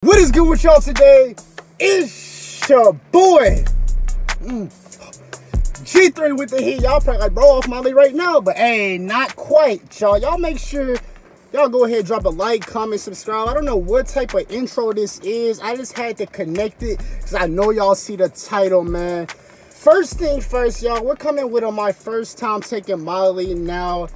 What is good with y'all today? It's your boy G3 with the heat. Y'all probably like, bro, off Molly right now, but hey, not quite, y'all. Y'all make sure y'all go ahead, drop a like, comment, subscribe. I don't know what type of intro this is. I just had to connect it because I know y'all see the title, man. First thing first, y'all, we're coming with on my first time taking Molly. Now,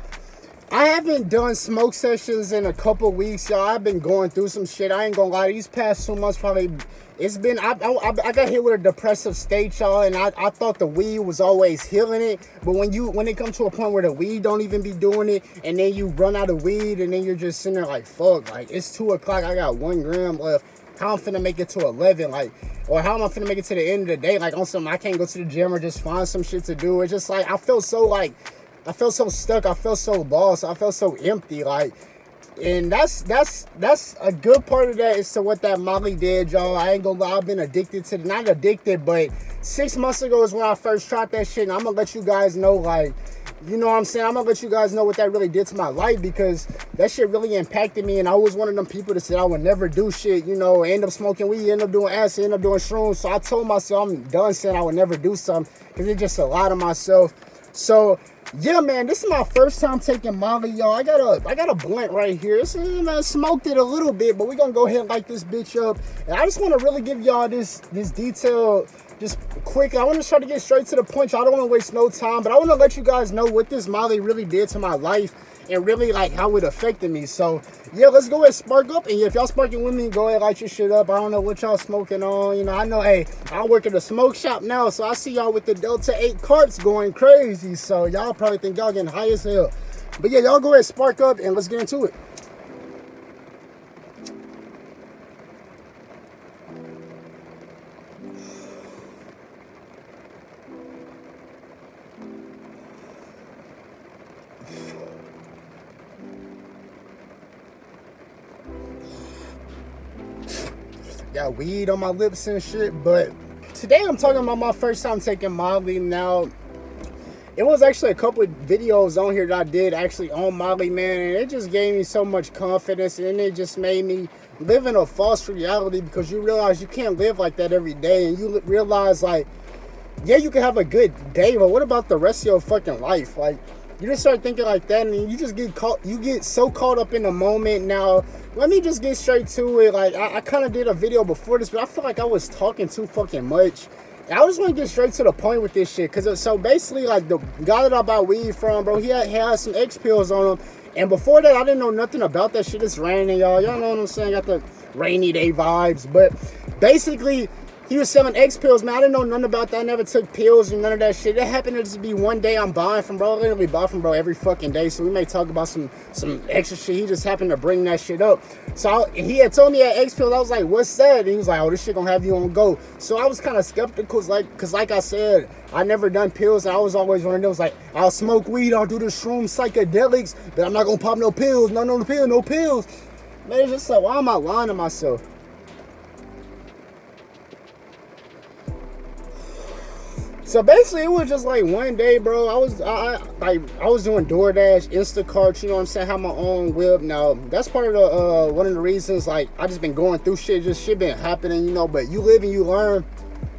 I haven't done smoke sessions in a couple weeks, y'all. I've been going through some shit. I ain't gonna lie. These past 2 months, probably, it's been, I got hit with a depressive state, y'all, and I thought the weed was always healing it. But when it comes to a point where the weed don't even be doing it, and then you run out of weed, and then you're just sitting there like, fuck, like, it's 2 o'clock, I got 1 gram left. How I'm finna make it to 11, like, or how am I finna make it to the end of the day? Like, on some, I can't go to the gym or just find some shit to do. It's just like, I felt so stuck. I felt so lost. I felt so empty. Like, and that's a good part of that is to what that Molly did, y'all. I ain't gonna lie. I've been addicted to, not addicted, but 6 months ago is when I first tried that shit. And I'm gonna let you guys know, like, you know what I'm saying? I'm gonna let you guys know what that really did to my life, because that shit really impacted me. And I was one of them people that said I would never do shit, you know, end up smoking weed, end up doing acid, end up doing shrooms. So I told myself I'm done saying I would never do something, because it's just a lot of myself. So yeah, man, this is my first time taking Molly, y'all. I got a blunt right here. This is, man, smoked it a little bit, but we're gonna go ahead and light this bitch up. And I just want to really give y'all this detail, just quick. I want to try to get straight to the point. I don't want to waste no time, but I want to let you guys know what this Molly really did to my life and really like how it affected me. So yeah, let's go ahead and spark up. And if y'all sparking with me, go ahead, light your shit up. I don't know what y'all smoking on. You know, I know, hey, I work at a smoke shop now, so I see y'all with the Delta 8 carts going crazy. So y'all probably think y'all getting high as hell. But yeah, y'all go ahead and spark up and let's get into it. Got weed on my lips and shit, but today I'm talking about my first time taking Molly. Now, it was actually a couple of videos on here that I did actually on Molly, man, and it just gave me so much confidence, and it just made me live in a false reality, because you realize you can't live like that every day, and you realize, like, yeah, you can have a good day, but what about the rest of your fucking life? Like, you just start thinking like that, and you just get so caught up in the moment. Now, let me just get straight to it. Like, I kind of did a video before this, but I feel like I was talking too fucking much. And I just want to get straight to the point with this shit, because so basically, like, the guy that I bought weed from, bro, he had some X pills on him, and before that, I didn't know nothing about that shit. It's raining, y'all know what I'm saying? Got the rainy day vibes, but basically, he was selling X pills, man. I didn't know nothing about that. I never took pills and none of that shit. It happened to just be one day I'm buying from bro. I literally buy from bro every fucking day. So we may talk about some extra shit. He just happened to bring that shit up. So he had told me he had X pills. I was like, what's that? And he was like, oh, this shit gonna have you on go. So I was kind of skeptical, because like I said, I never done pills. And I was always one of those, like, I'll smoke weed, I'll do the shroom psychedelics, but I'm not gonna pop no pills. No pills. Man, it's just like, why am I lying to myself? So basically, it was just like one day, bro. I was doing DoorDash, Instacart, you know what I'm saying? I have my own whip. Now, that's part of the one of the reasons, like, I just been going through shit, just shit been happening, you know. But you live and you learn,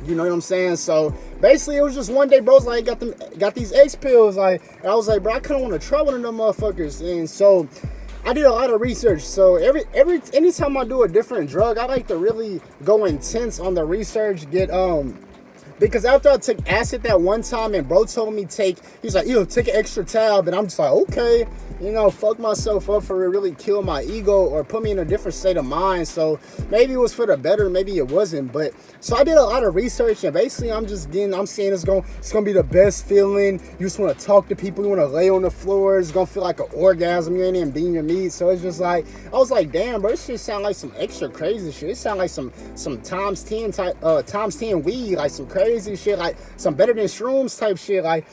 you know what I'm saying? So basically, it was just one day, bro. Was like, got these X pills, like, and I was like, bro, I kind of want to try one of them motherfuckers, and so I did a lot of research. So anytime I do a different drug, I like to really go intense on the research, because after I took acid that one time and bro told me he's like, yo, take an extra tab. And I'm just like, okay, you know, fuck myself up for it, really kill my ego or put me in a different state of mind. So maybe it was for the better, maybe it wasn't. But so I did a lot of research, and basically I'm saying it's gonna be the best feeling. You just want to talk to people, you want to lay on the floor, it's gonna feel like an orgasm, you ain't even being your meat. So it's just like, I was like, damn, bro, this shit sound like some extra crazy shit. It sound like some times 10 type times 10 weed, like some crazy shit, like some better than shrooms type shit, like.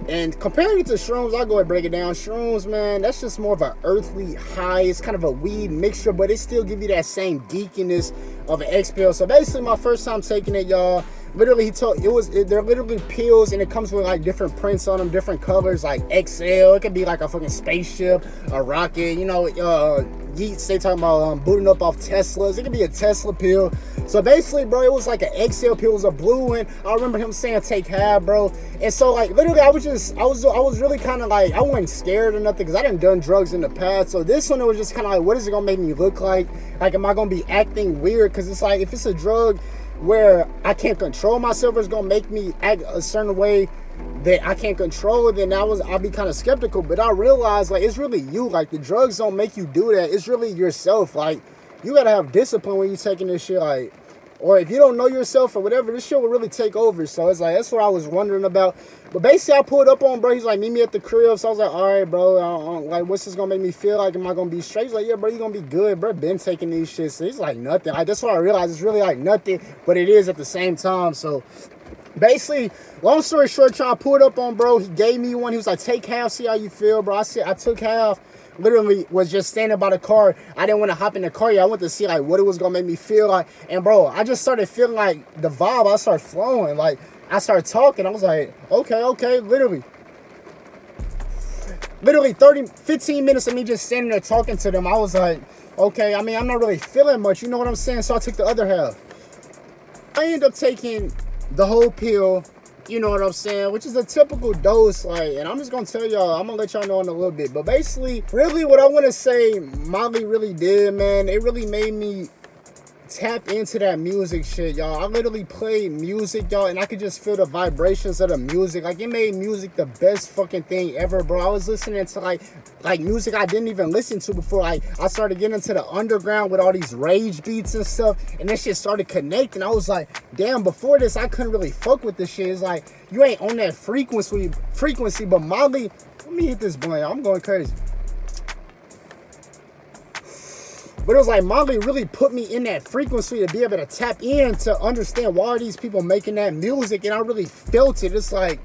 And comparing it to shrooms, I'll go and break it down. Shrooms, man, that's just more of an earthly high. It's kind of a weed mixture, but it still give you that same geekiness of an X pill. So basically, my first time taking it, y'all, literally he told they're literally pills, and it comes with like different prints on them, different colors, like XL. It could be like a fucking spaceship, a rocket, you know. Yeats, they talking about booting up off Teslas. It could be a Tesla pill. So basically, bro, it was like an XL pill. It was a blue one. I remember him saying take half, bro. And so like literally, I was really kind of like, I wasn't scared or nothing, because I done drugs in the past. So this one, it was just kind of like, what is it gonna make me look like? Like, am I gonna be acting weird? Because it's like, if it's a drug where I can't control myself, it's gonna make me act a certain way that I can't control, then I'll be kind of skeptical. But I realized, like, it's really you. Like, the drugs don't make you do that. It's really yourself. Like, you gotta have discipline when you're taking this shit. Like, or if you don't know yourself or whatever, this shit will really take over. So it's like, that's what I was wondering about. But basically, I pulled up on bro. He's like, meet me at the crib. So I was like, all right, bro. Like, what's this gonna make me feel like? Am I gonna be straight? He's like, yeah, bro, you gonna be good, bro. Been taking these shits. So he's like, nothing. Like, that's what I realized. It's really like nothing, but it is at the same time. So basically, long story short, I pulled up on bro. He gave me one. He was like, take half, see how you feel, bro. I said, I took half. Literally was just standing by the car. I didn't want to hop in the car yet. I wanted to see like what it was gonna make me feel like. And bro, I just started feeling like the vibe. I started flowing. Like, I started talking. I was like, okay. Literally 15 minutes of me just standing there talking to them. I was like, okay. I mean, I'm not really feeling much. You know what I'm saying? So I took the other half. I ended up taking the whole pill. You know what I'm saying? Which is a typical dose, like, and I'm just gonna tell y'all, I'm gonna let y'all know in a little bit. But basically, really what I wanna say Molly really did, man, it really made me tap into that music shit, y'all. I literally played music, y'all, and I could just feel the vibrations of the music. Like, it made music the best fucking thing ever, bro. I was listening to like music I didn't even listen to before. Like, I started getting into the underground with all these rage beats and stuff, and this shit started connecting. I was like, damn, before this I couldn't really fuck with this shit. It's like, you ain't on that frequency, but Molly, let me hit this blunt. I'm going crazy. But it was like Molly really put me in that frequency to be able to tap in to understand why are these people making that music, and I really felt it. It's like,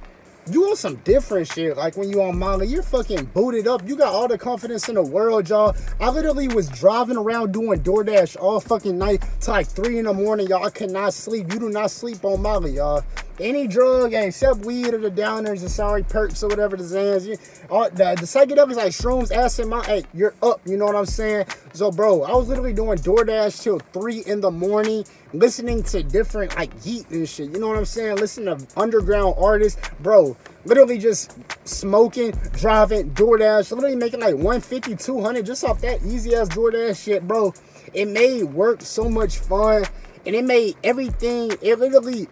you on some different shit. Like, when you on Molly, you're fucking booted up. You got all the confidence in the world, y'all. I literally was driving around doing DoorDash all fucking night till like 3 in the morning, y'all. I could not sleep. You do not sleep on Molly, y'all. Any drug, except weed or the downers, the sorry perks or whatever the Zans. The psychedelics like shrooms, acid, hey, you're up. You know what I'm saying? So, bro, I was literally doing DoorDash till 3 in the morning, listening to different, like, Yeet and shit. You know what I'm saying? Listening to underground artists. Bro, literally just smoking, driving, DoorDash. Literally making like 150, 200 just off that easy-ass DoorDash shit, bro. It made work so much fun. And it made everything, it literally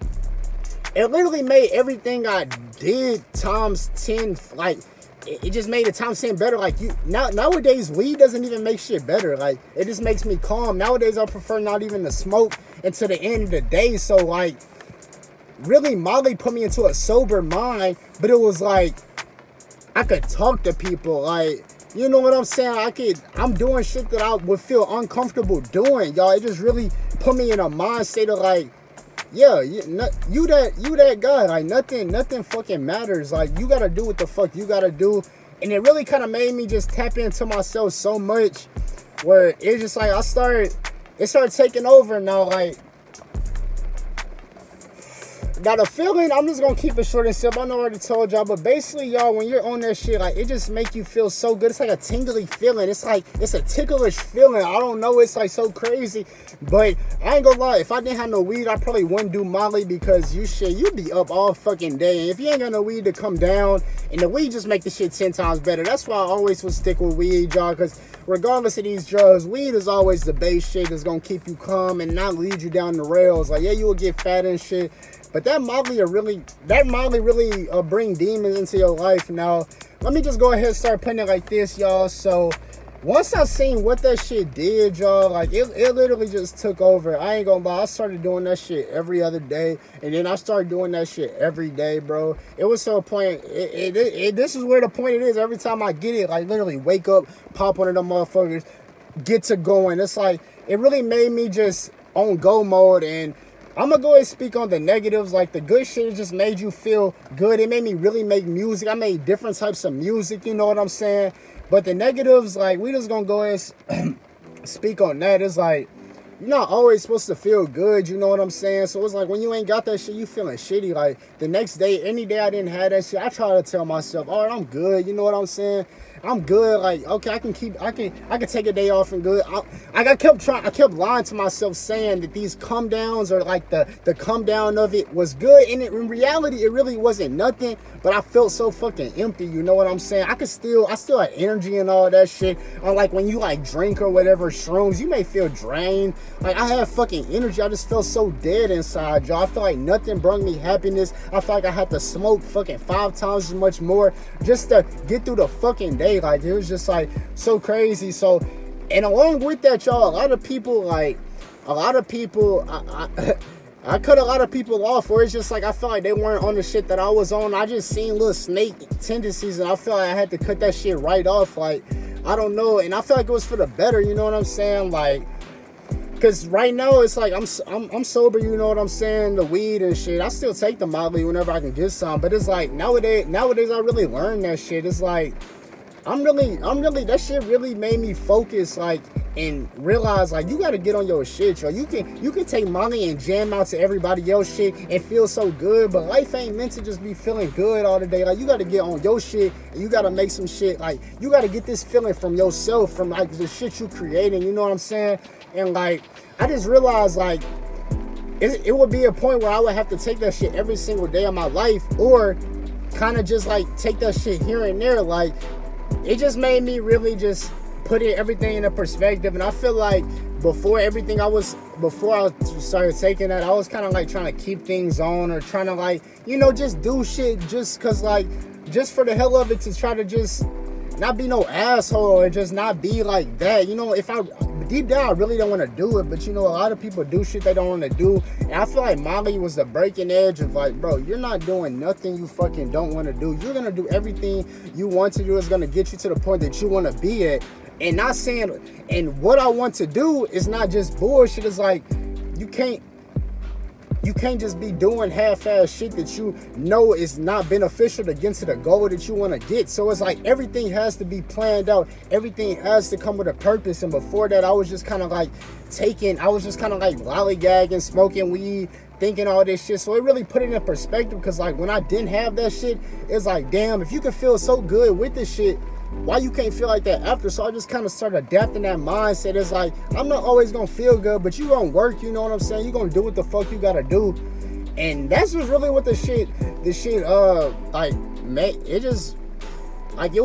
made everything I did times 10. Like, it just made it times 10 better. Like, nowadays, weed doesn't even make shit better. Like, it just makes me calm. Nowadays, I prefer not even to smoke until the end of the day. So, like, really, Molly put me into a sober mind. But it was like, I could talk to people. Like, you know what I'm saying? I'm doing shit that I would feel uncomfortable doing, y'all. It just really put me in a mind state of like, yeah, you that guy. Like, nothing fucking matters. Like, you gotta do what the fuck you gotta do. And it really kind of made me just tap into myself so much, where it's just like it started taking over now. Like, now the feeling, I'm just gonna keep it short and simple. I know I already told y'all, but basically, y'all, when you're on that shit, like, it just make you feel so good. It's like a tingly feeling. It's like, it's a ticklish feeling. I don't know, it's like so crazy. But I ain't gonna lie, if I didn't have no weed, I probably wouldn't do Molly, because you be up all fucking day. And if you ain't got no weed to come down, and the weed just make the shit 10 times better. That's why I always would stick with weed, y'all, because regardless of these drugs, weed is always the base shit that's gonna keep you calm and not lead you down the rails. Like, yeah, you will get fat and shit, but that Molly really bring demons into your life. Now, let me just go ahead and start putting it like this, y'all. So, once I seen what that shit did, y'all, like, it literally just took over. I ain't gonna lie, I started doing that shit every other day, and then I started doing that shit every day, bro. It was to a point, this is where the point it is. Every time I get it, like, literally wake up, pop one of them motherfuckers, get to going. It's like, it really made me just on go mode. And I'm gonna go ahead and speak on the negatives. Like, the good shit just made you feel good. It made me really make music. I made different types of music, you know what I'm saying? But the negatives, like, we just gonna go ahead and speak on that. It's like, you're not always supposed to feel good, you know what I'm saying? So it's like when you ain't got that shit, you feeling shitty. Like the next day, any day I didn't have that shit, I try to tell myself, all right, I'm good, you know what I'm saying? I'm good. Like, okay, I can take a day off and good. I kept lying to myself saying that these come downs or like the come down of it was good. And in reality, it really wasn't nothing, but I felt so fucking empty. You know what I'm saying? I still had energy and all that shit. Or like when you like drink or whatever, shrooms, you may feel drained. Like I had fucking energy. I just felt so dead inside, y'all. I felt like nothing brought me happiness. I felt like I had to smoke fucking 5 times as much more just to get through the fucking day. Like it was just like so crazy. So, and along with that, y'all, a lot of people I cut a lot of people off, or it's just like I felt like they weren't on the shit that I was on. I just seen little snake tendencies, and I felt like I had to cut that shit right off. Like I don't know, and I felt like it was for the better. You know what I'm saying? Like, cause right now it's like I'm sober. You know what I'm saying? The weed and shit. I still take the Molly whenever I can get some, but it's like nowadays I really learned that shit. It's like I'm really that shit really made me focus, like, and realize like you gotta get on your shit, yo. You can take Molly and jam out to everybody else shit and feel so good, but life ain't meant to just be feeling good all the day. Like you gotta get on your shit and you gotta make some shit. Like you gotta get this feeling from yourself, from like the shit you creating, you know what I'm saying? And like I just realized like it would be a point where I would have to take that shit every single day of my life, or kind of just like take that shit here and there. Like it just made me really just put everything in a perspective. And I feel like before I started taking that, I was kind of like trying to keep things on, or trying to like, you know, just do shit just cause like, just for the hell of it, to try to just not be no asshole or just not be like that. You know, if I deep down I really don't want to do it, but you know, a lot of people do shit they don't want to do, and I feel like Molly was the breaking edge of like, bro, you're not doing nothing you fucking don't want to do. You're gonna do everything you want to do. Is gonna get you to the point that you want to be at. And not saying, and what I want to do is not just bullshit. It's like you can't just be doing half-ass shit that you know is not beneficial to get to the goal that you want to get. So it's like everything has to be planned out. Everything has to come with a purpose. And before that, I was just kind of like lollygagging, smoking weed, thinking all this shit. So it really put it in perspective, because like when I didn't have that shit, it's like, damn, if you can feel so good with this shit, why you can't feel like that after? So I just kind of started adapting that mindset. It's like, I'm not always gonna feel good, but you gonna work, you know what I'm saying? You gonna do what the fuck you gotta do. And that's just really what this shit like, it just, like, it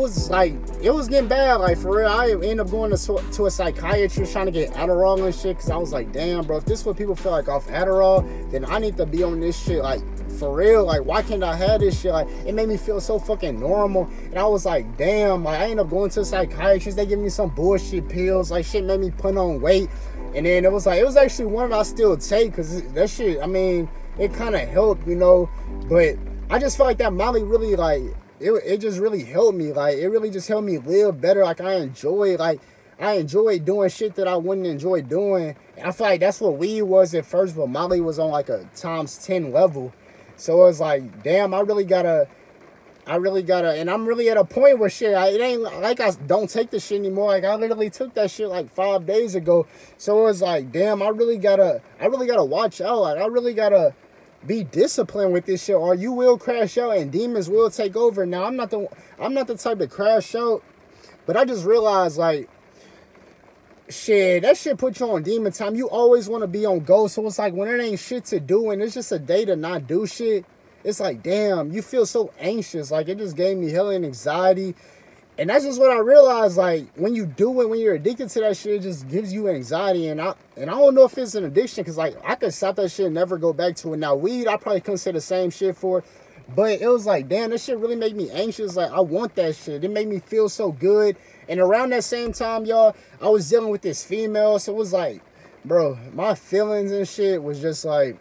was getting bad, like, for real. I ended up going to a psychiatrist trying to get Adderall and shit, because I was like, damn, bro, if this is what people feel like off Adderall, then I need to be on this shit, like, for real. Like, why can't I have this shit? Like, it made me feel so fucking normal. And I was like, damn, like, I ended up going to a psychiatrist. They gave me some bullshit pills. Like, shit made me put on weight. And then it was actually one that I still take, because that shit, I mean, it kind of helped, you know. But I just felt like that Molly really, like, it just really helped me. Like, it really just helped me live better. Like, I enjoy doing shit that I wouldn't enjoy doing. And I feel like that's what weed was at first, but Molly was on like a ×10 level. So it was like, damn, I really gotta, and I'm really at a point where shit, it ain't like I don't take the shit anymore. Like, I literally took that shit like 5 days ago. So it was like, damn, I really gotta watch out. Like, I really gotta be disciplined with this shit, or you will crash out and demons will take over. Now, I'm not the type to crash out, but I just realized, like, shit, that shit put you on demon time. You always want to be on go. So it's like when it ain't shit to do and it's just a day to not do shit, it's like, damn, you feel so anxious. Like, it just gave me hell and anxiety. And that's just what I realized. Like, when you do it, when you're addicted to that shit, it just gives you anxiety. And I don't know if it's an addiction, because like I could stop that shit and never go back to it. Now, weed, I probably couldn't say the same shit for, but it was like, damn, this shit really made me anxious. Like, I want that shit. It made me feel so good. And around that same time, y'all, I was dealing with this female. So it was like, bro, my feelings and shit was just like,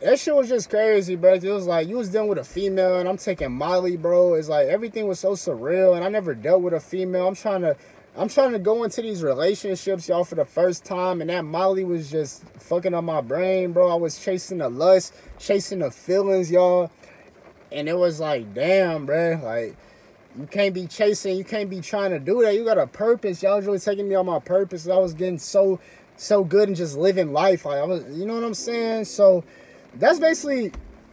that shit was just crazy, bro. It was like, you was dealing with a female and I'm taking Molly, bro. It's like everything was so surreal, and I never dealt with a female. I'm trying to go into these relationships, y'all, for the first time, and that Molly was just fucking up my brain, bro. I was chasing the lust, chasing the feelings, y'all. And it was like, damn, bro, like, You can't be chasing. You can't be trying to do that. You got a purpose. Y'all was really taking me on my purpose. I was getting so good and just living life. Like I was, you know what I'm saying? So that's basically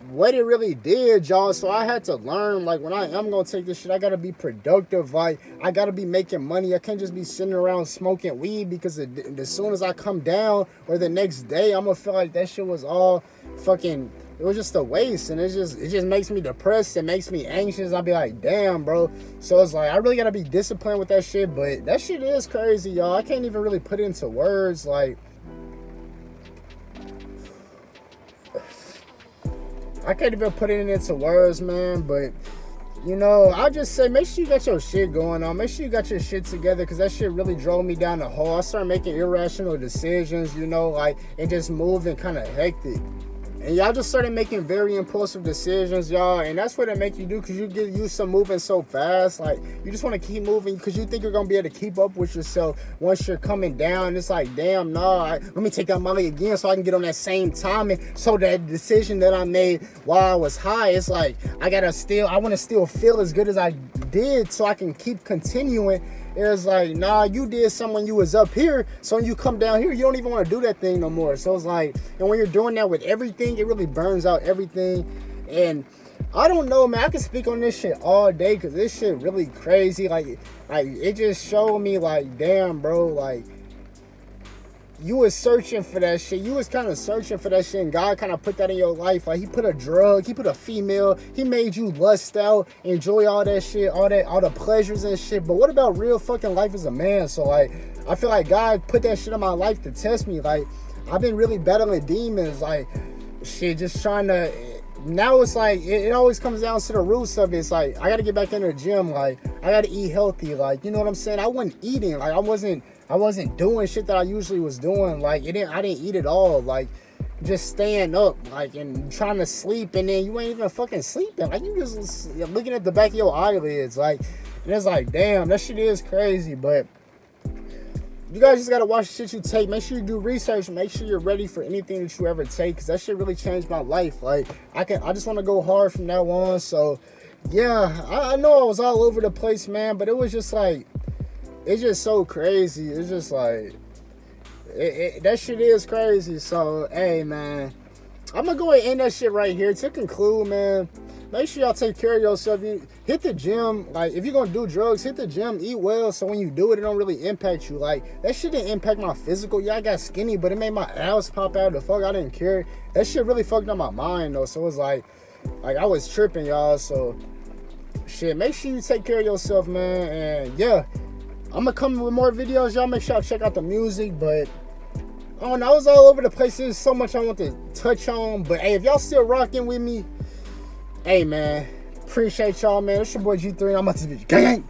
what it really did, y'all. So I had to learn, like, when I am gonna take this shit, I gotta be productive. Like, I gotta be making money. I can't just be sitting around smoking weed, because as soon as I come down or the next day, I'm gonna feel like that shit was all fucking, it was just a waste. And it just makes me depressed. It makes me anxious. I'll be like, damn, bro. So it's like, I really gotta be disciplined with that shit. But that shit is crazy, y'all. I can't even really put it into words. Like, I can't even put it into words, man. But, you know, I'll just say, make sure you got your shit going on. Make sure you got your shit together, because that shit really drove me down the hole. I started making irrational decisions, you know, like, and just moving kind of hectic. And y'all just started making very impulsive decisions, y'all. And that's what it make you do, because you get used to moving so fast. Like, you just want to keep moving because you think you're going to be able to keep up with yourself once you're coming down. It's like, damn, nah, let me take that Molly again so I can get on that same timing. So that decision that I made while I was high, it's like, I want to still feel as good as I did so I can keep continuing. It's like, nah, you did something when you was up here, so when you come down here, you don't even want to do that thing no more. So it's like, and when you're doing that with everything, it really burns out everything. And I don't know, man, I can speak on this shit all day, because this shit really crazy. Like it just showed me, like, damn, bro, like, you was searching for that shit. You was kind of searching for that shit, and God kind of put that in your life. Like, he put a drug, he put a female, he made you lust out, enjoy all that shit, all the pleasures and shit. But what about real fucking life as a man? So, like, I feel like God put that shit in my life to test me. Like, I've been really battling demons, like, shit, just trying to, now it's like, it always comes down to the roots of it. It's like, I got to get back in the gym. Like, I got to eat healthy. Like, you know what I'm saying? I wasn't eating. Like, I wasn't doing shit that I usually was doing. Like, I didn't eat at all. Like, just staying up, like, and trying to sleep, and then you ain't even fucking sleeping. Like, you just looking at the back of your eyelids. Like, and it's like, damn, that shit is crazy. But you guys just gotta watch the shit you take. Make sure you do research. Make sure you're ready for anything that you ever take, because that shit really changed my life. Like, I just want to go hard from now on. So yeah, I know I was all over the place, man, but it was just like, it's just so crazy. It's just like, that shit is crazy. So, hey, man, I'm going to go ahead and end that shit right here. To conclude, man, make sure y'all take care of yourself. You hit the gym. Like, if you're going to do drugs, hit the gym, eat well, so when you do it, it don't really impact you. Like, that shit didn't impact my physical. Yeah, I got skinny, but it made my abs pop out. The fuck, I didn't care. That shit really fucked up my mind, though. So it was like I was tripping, y'all. So, shit, make sure you take care of yourself, man. And, yeah, I'm going to come with more videos. Y'all make sure y'all check out the music. But, I don't know, I was all over the place. There's so much I want to touch on. But, hey, if y'all still rocking with me, hey, man, appreciate y'all, man. It's your boy G3. I'm about to be gang.